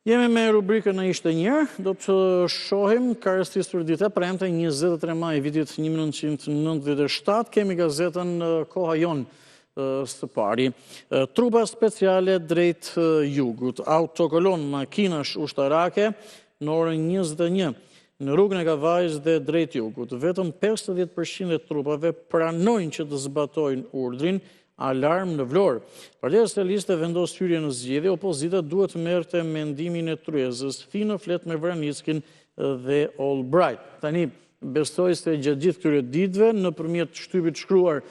Jemi me rubrikën në ishte njërë, do të shohim ka rëstisur dita premte 23 maj vitit 1997, kemi gazetën Koha Jonë së pari. Trupa speciale drejt jugut, autokolon makinash ushtarake në orën 21 në rrugën e Kavajës dhe drejt jugut. Vetëm 50% e trupave pranojnë që të zbatojnë urdhrin alarm në Vlorë. Partia Socialiste vendos hyrje në zgjedhje, opozita duhet merrte mendimin e tryezës. Fino flet me Vranickin dhe Albright. Tani, besoj se gjatë gjithë këtyre ditëve, nëpërmjet shtypit shkruar,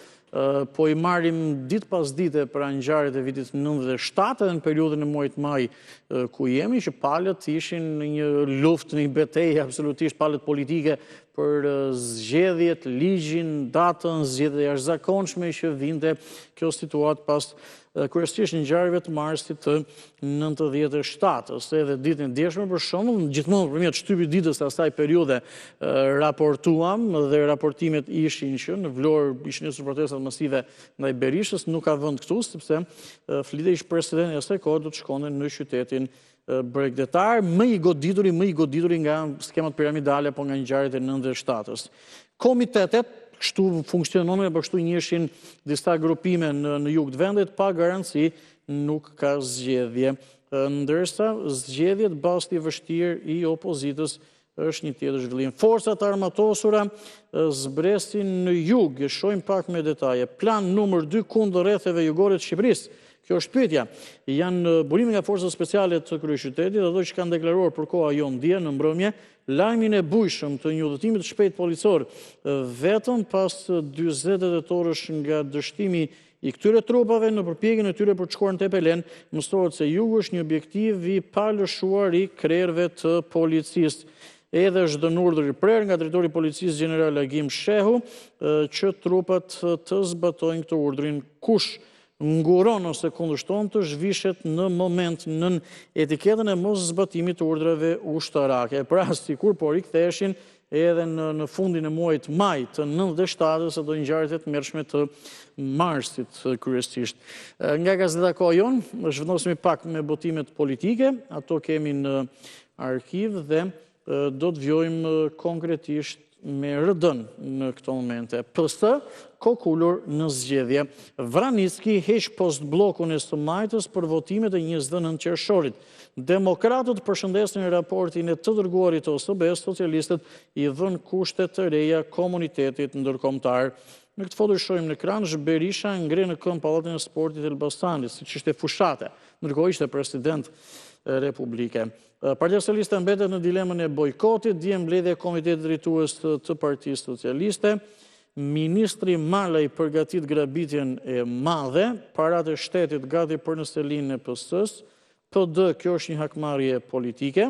po i marrim ditë pas dite pra ngjarjet e vitit 97 dhe në periudhën e muajit maj ku jemi, që palët ishin në një luftë, në një betejë absolutisht palët politike për zgjedhjet, ligjin, datën, zgjedhjet e jashtëzakonshme që vinte kjo situatë pas kryesisht ngjarjeve të marsit të 97-s. Edhe ditën e djeshme për shembull, gjithmonë përmjet shtypit ditës të asaj periudhe raportuam dhe raportimet ishin që në Vlorë ishin nisur protestat masive ndaj Berishës, nuk ka vend këtu sepse flitej ish presidenti asaj kohe do të shkonte në qytetin bregdetar, më i godituri nga skemat piramidale apo nga ngjarjet e 97-s. Komitetet kështu funksiononin, apo kështu njëshin disa grupime në jug të vendit, pa garanci nuk ka zgjedhje. Ndërsa zgjedhjet basti vështirë i opozitës është një tjetër zhvillim. Forcat armatosura zbresin në jug, shohim pak me detaje. Plan numër 2 kundër rrethave jugore të Shqipërisë. Kjo është pyetja. Janë burime nga forcat speciale të kryeqytetit, ato që kanë deklaruar për Koha Jonë dje në mbrëmje, lajmin e bujshëm të një udhëtimi të shpejt policor vetëm pas 48 orësh nga dështimi i këtyre trupave në përpjekjen e tyre për të shkuar në Tepelen, mësohet se jugu është një objektiv i palëshuar i krerëve të policisë. Edhe është dhënë urdhër i prerë nga drejtori i policisë General Agim Shehu që trupat të zbatojnë këtë urdhrin. Kush nguron ose kundërshton të zhvishet në moment nën etiketën e mos zbatimit të urdhrave ushtarake. Pra, sikur po riktheheshin edhe në fundin e muajit maj të 97-s ato ngjarjet e tmerrshme të marsit kryesisht. Nga gazeta Koha Jonë, zhvendosemi pak me botimet politike, ato kemi në arkiv dhe do të vjojmë konkretisht me rëdën në këto momente. PS, kokullur në zgjedhje. Vranicki heq post blokun e së majtës për votimet e 29 qershorit. Demokratët përshëndesin raportin e të dërguarit të OSB-s, socialistët i dhënë kushte të reja komunitetit ndërkombëtar. Në këtë foto shohim në ekran, Berisha ngre në këmbë pallatin e sportit Elbasanit, siç ishte fushate, ndërkohë ishte president republike. Partia Socialiste mbetet në dilemën e bojkotit, dje mbledhja e komitetit drejtues të Partisë Socialiste. Ministri Malaj përgatit grabitjen e madhe, paratë e shtetit gati për në selinë e PS-s. PD, kjo është një hakmarrje politike.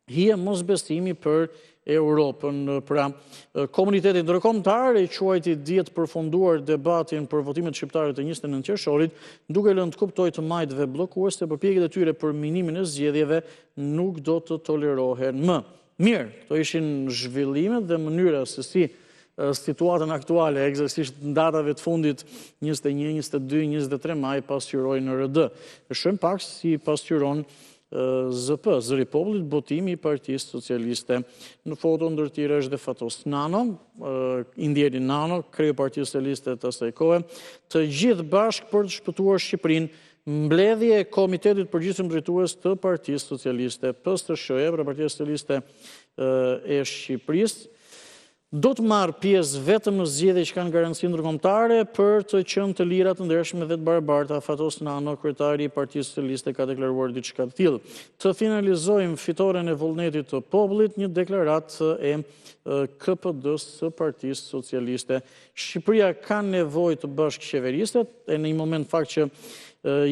Hije mosbesimi për Europën. Pra, komuniteti ndërkombëtar e quajti dje të përfunduar debatin për votimet shqiptare të 29 qershorit, duke lënë të kuptojë të majtëve bllokues se përpjekjet e tyre për minimin e zgjedhjeve nuk do të tolerohen më. Mirë, këto ishin zhvillimet dhe mënyra se si situatën aktuale, eksaktësisht datave të fundit 21, 22, 23 maj pasqyroi në RD. Shohim pak si pasqyron ZP, Zëri i Popullit, botimi i Partisë Socialiste. Në foto ndër tjera është dhe Fatos Nano, Indieri Nano, kreu Partisë Socialiste të asaj kohe, të gjithë bashkë për të shpëtuar Shqipërinë, mbledhje e Komitetit Përgjithshëm Drejtues të Partisë Socialiste, PSSH-ja, pra Partia Socialiste e Shqipërisë, do të marrë pjesë vetëm në zgjedhje që kanë garanci ndërkombëtare për të qenë të lira, të ndershme dhe të barabarta. Fatos Nano, kryetari i Partisë Socialiste, ka deklaruar diçka të tillë. Të finalizojmë fitoren e vullnetit të popullit, një deklaratë e KPD-s së Partisë Socialiste. Shqipëria ka nevojë të bashkëqeveriset, e në një moment fakt që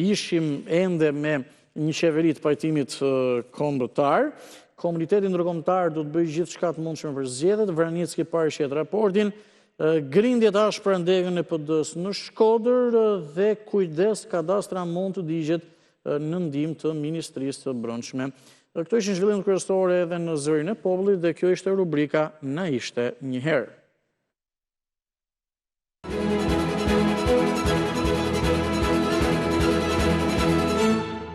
ishim ende me një qeveri të pajtimit kombëtar. Komuniteti ndërkombëtar do të bëjë gjithçka të mundshme për zgjedhjet. Vranicki paraqet raportin, grindjet ashpra ndegën e PD-s në Shkodër dhe kujdes kadastra mund të digjet në ndihmë të Ministrisë së Brendshme. Këto ishin zhvillimet kryesore edhe në Zërin e Popullit dhe kjo ishte rubrika Na ishte një herë.